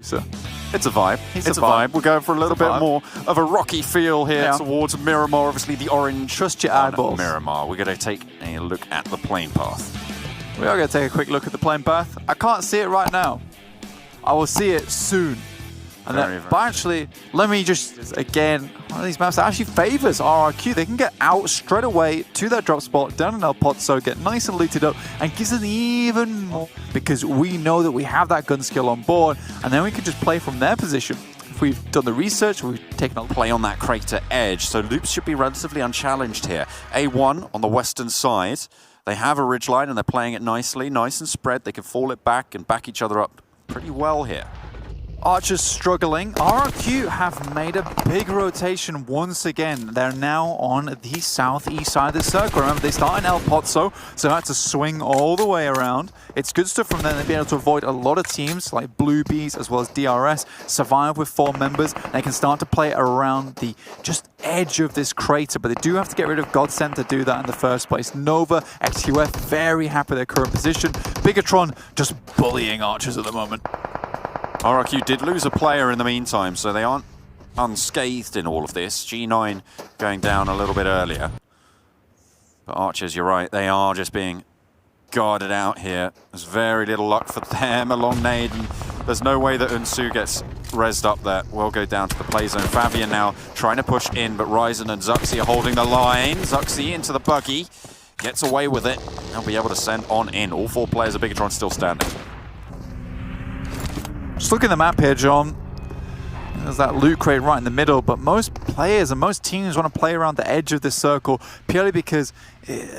So it's a vibe. It's a vibe. We're going for a little bit more of a rocky feel here towards Miramar. Obviously, the orange. Trust your eyeballs. Miramar. We're going to take a look at the plane path. We are going to take a quick look at the plane path. I can't see it right now. I will see it soon. And but actually, let me just, again, one of these maps that actually favors RRQ. They can get out straight away to their drop spot down in El Pozo, get nice and looted up, and gives them even more because we know that we have that gun skill on board, and then we can just play from their position. If we've done the research, we've taken a play on that crater edge, so Loops should be relatively unchallenged here. A1 on the western side. They have a ridgeline and they're playing it nicely, nice and spread. They can fall it back and back each other up pretty well here. Archers struggling. RRQ have made a big rotation once again. They're now on the southeast side of the circle. Remember, they start in El Pozo, so they had to swing all the way around. It's good stuff from them. They've been able to avoid a lot of teams like Blue Bees as well as DRS, survive with 4 members. They can start to play around the just edge of this crater, but they do have to get rid of Godsend to do that in the first place. Nova, XQF, very happy with their current position. Bigatron just bullying Archers at the moment. RRQ did lose a player in the meantime, so they aren't unscathed in all of this. G9 going down a little bit earlier. But Archers, you're right, they are just being guarded out here. There's very little luck for them. A long nade, and there's no way that Unsu gets rezzed up there. We'll go down to the play zone. Fabian now trying to push in, but Ryzen and Zuxi are holding the line. Zuxi into the buggy, gets away with it. They'll be able to send on in. All 4 players of Bigatron still standing. Just look at the map here, John. There's that loot crate right in the middle, but most players and most teams want to play around the edge of this circle purely because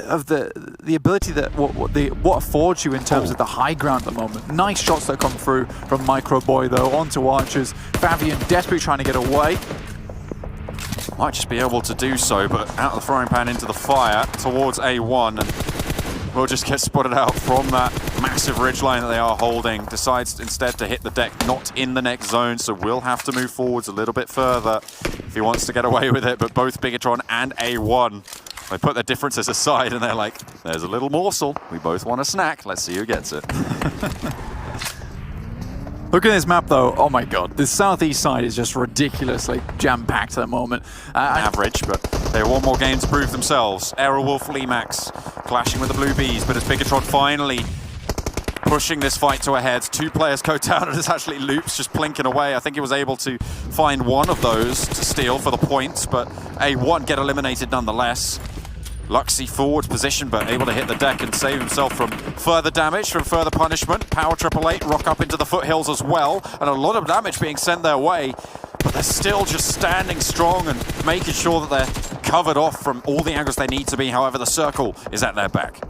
of the ability that what affords you in terms of the high ground at the moment. Nice shots that come through from Micro Boy though onto Archers. Fabian desperately trying to get away. Might just be able to do so, but out of the frying pan into the fire towards A1, and we'll just get spotted out from that massive ridgeline that they are holding. Decides instead to hit the deck, not in the next zone, so we'll have to move forwards a little bit further if he wants to get away with it. But both Bigatron and A1, they put their differences aside and they're like, there's a little morsel. We both want a snack. Let's see who gets it. Look at this map though, oh my god, the southeast side is just ridiculously jam-packed at the moment. Average, but they have one more game to prove themselves. Aerowolf, Limax clashing with the Blue Bees, but as Bigatron finally pushing this fight to a head, 2 players go down and it's actually Loops just plinking away. I think he was able to find one of those to steal for the points, but A1 get eliminated nonetheless. Luxy forward position, but able to hit the deck and save himself from further damage, from further punishment. Power 888 rock up into the foothills as well, and a lot of damage being sent their way. But they're still just standing strong and making sure that they're covered off from all the angles they need to be. However, the circle is at their back.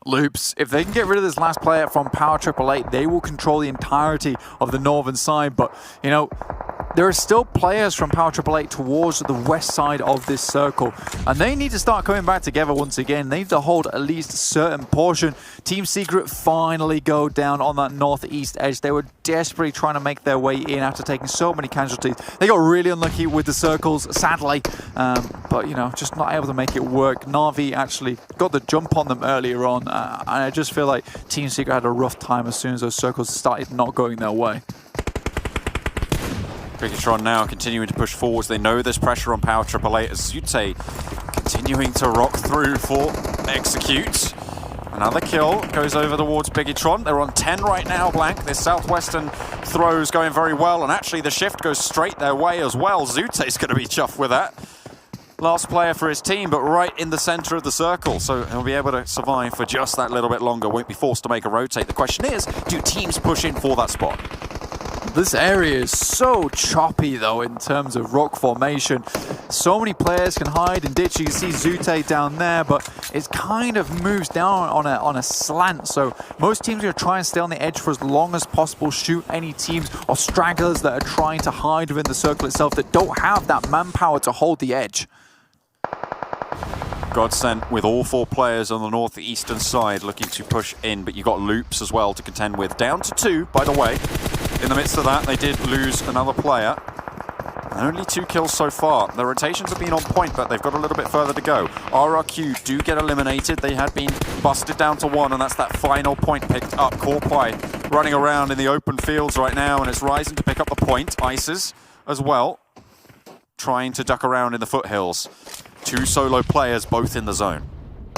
Loops, if they can get rid of this last player from Power 888, they will control the entirety of the northern side. But, you know, there are still players from Power 888 towards the west side of this circle, and they need to start coming back together once again. They need to hold at least a certain portion. Team Secret finally go down on that northeast edge. They were desperately trying to make their way in after taking so many casualties. They got really unlucky with the circles, sadly, but, you know, just not able to make it work. Na'Vi actually got the jump on them earlier on, and I just feel like Team Secret had a rough time as soon as those circles started not going their way. Bigatron now continuing to push forwards. They know there's pressure on Power 888 as Zute continuing to rock through for Execute. Another kill goes over towards Bigatron. They're on 10 right now, Blank. This southwestern throws going very well, and actually the shift goes straight their way as well. Zute's going to be chuffed with that. Last player for his team, but right in the center of the circle, so he'll be able to survive for just that little bit longer. Won't be forced to make a rotate. The question is, do teams push in for that spot? This area is so choppy though in terms of rock formation. So many players can hide and ditch. You can see Zute down there, but it kind of moves down on a slant. So most teams are going to try and stay on the edge for as long as possible, shoot any teams or stragglers that are trying to hide within the circle itself that don't have that manpower to hold the edge. Godsend with all 4 players on the northeastern side looking to push in, but you've got Loops as well to contend with. Down to 2, by the way. In the midst of that, they did lose another player. Only 2 kills so far. The rotations have been on point, but they've got a little bit further to go. RRQ do get eliminated. They had been busted down to 1, and that's that final point picked up. Corpy running around in the open fields right now, and it's Ryzen to pick up the point. Ices as well, trying to duck around in the foothills. 2 solo players, both in the zone.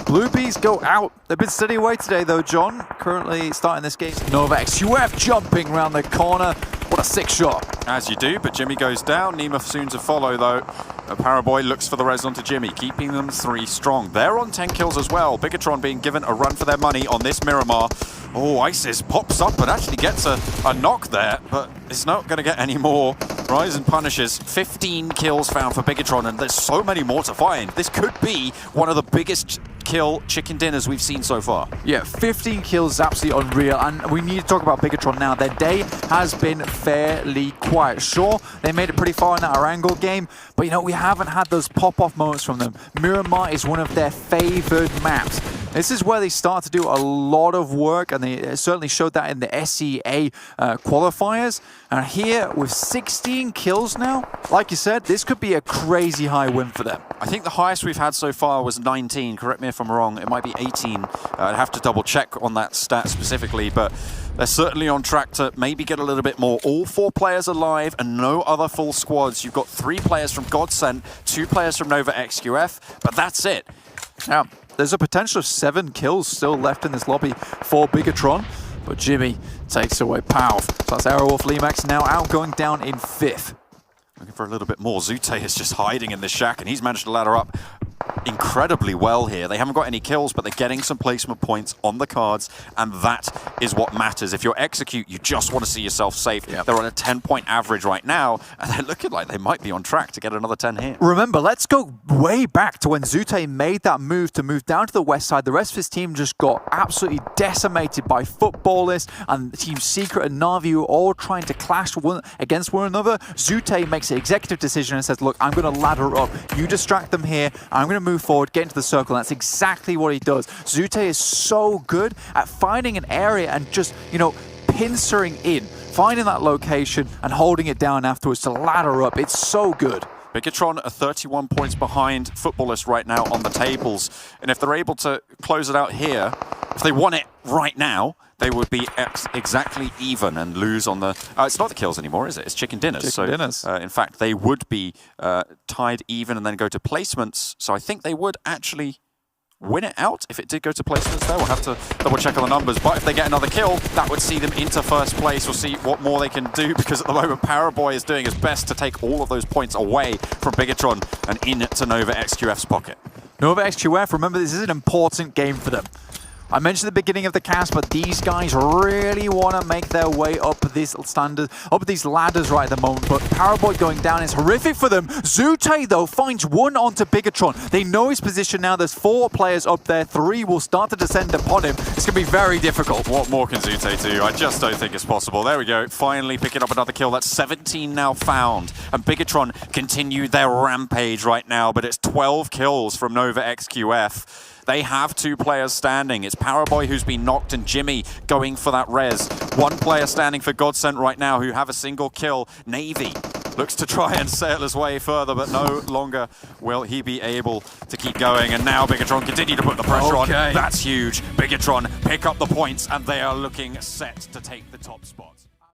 Blue Bees go out. They've been steady away today, though, John. Currently starting this game. Nova XUF jumping around the corner. What a sick shot. As you do, but Jimmy goes down. Nima soon to follow, though. Paraboy looks for the res onto Jimmy, keeping them 3 strong. They're on 10 kills as well. Bigatron being given a run for their money on this Miramar. Oh, Isis pops up and actually gets a knock there, but it's not going to get any more. Ryzen punishes. 15 kills found for Bigatron, and there's so many more to find. This could be one of the biggest kill chicken dinners we've seen so far. Yeah, 15 kills is absolutely unreal, and we need to talk about Bigatron now. Their day has been fairly quiet. Sure, they made it pretty far in that Arango game, but you know, we haven't had those pop-off moments from them. Miramar is one of their favored maps. This is where they start to do a lot of work, and they certainly showed that in the SEA qualifiers. And here, with 16 kills now, like you said, this could be a crazy high win for them. I think the highest we've had so far was 19. Correct me if I'm wrong. It might be 18. I'd have to double check on that stat specifically, but they're certainly on track to maybe get a little bit more. All 4 players alive and no other full squads. You've got 3 players from Godsent, 2 players from Nova XQF, but that's it. Now, there's a potential of 7 kills still left in this lobby for Bigatron, but Jimmy takes away Pow. So that's Aerowolf Limax now out, going down in 5th. Looking for a little bit more. Zute is just hiding in the shack, and he's managed to ladder up incredibly well here. They haven't got any kills, but they're getting some placement points on the cards, and that is what matters. If you're Execute, you just want to see yourself safe. Yep. They're on a 10-point average right now, and they're looking like they might be on track to get another 10 here. Remember, let's go way back to when Zute made that move down to the west side. The rest of his team just got absolutely decimated by Footballists, and Team Secret and Na'Vi were all trying to clash against one another. Zute makes an executive decision and says, look, I'm going to ladder up. You distract them here. I'm going to move forward, get into the circle, and that's exactly what he does. Zute is so good at finding an area and just, you know, pincering in, finding that location and holding it down afterwards to ladder up. It's so good. Bigatron are 31 points behind Footballists right now on the tables, and if they're able to close it out here, if they won it right now, they would be exactly even and lose on the... it's not the kills anymore, is it? It's chicken dinners. Dinners. In fact, they would be tied even and then go to placements. So I think they would actually win it out if it did go to placements there. We'll have to double check on the numbers. But if they get another kill, that would see them into first place. We'll see what more they can do, because at the moment, Paraboy is doing his best to take all of those points away from Bigatron and into Nova XQF's pocket. Nova XQF, remember, this is an important game for them. I mentioned at the beginning of the cast, but these guys really want to make their way up these ladders right at the moment. But Paraboy going down is horrific for them. Zute, though, finds one onto Bigatron. They know his position now. There's 4 players up there. 3 will start to descend upon him. It's going to be very difficult. What more can Zute do? I just don't think it's possible. There we go. Finally picking up another kill. That's 17 now found. And Bigatron continue their rampage right now, but it's 12 kills from Nova XQF. They have 2 players standing. It's Paraboy who's been knocked and Jimmy going for that res. 1 player standing for Godsent right now who have a single kill. Navy looks to try and sail his way further, but no longer will he be able to keep going. And now Bigatron continue to put the pressure on. That's huge. Bigatron pick up the points, and they are looking set to take the top spot.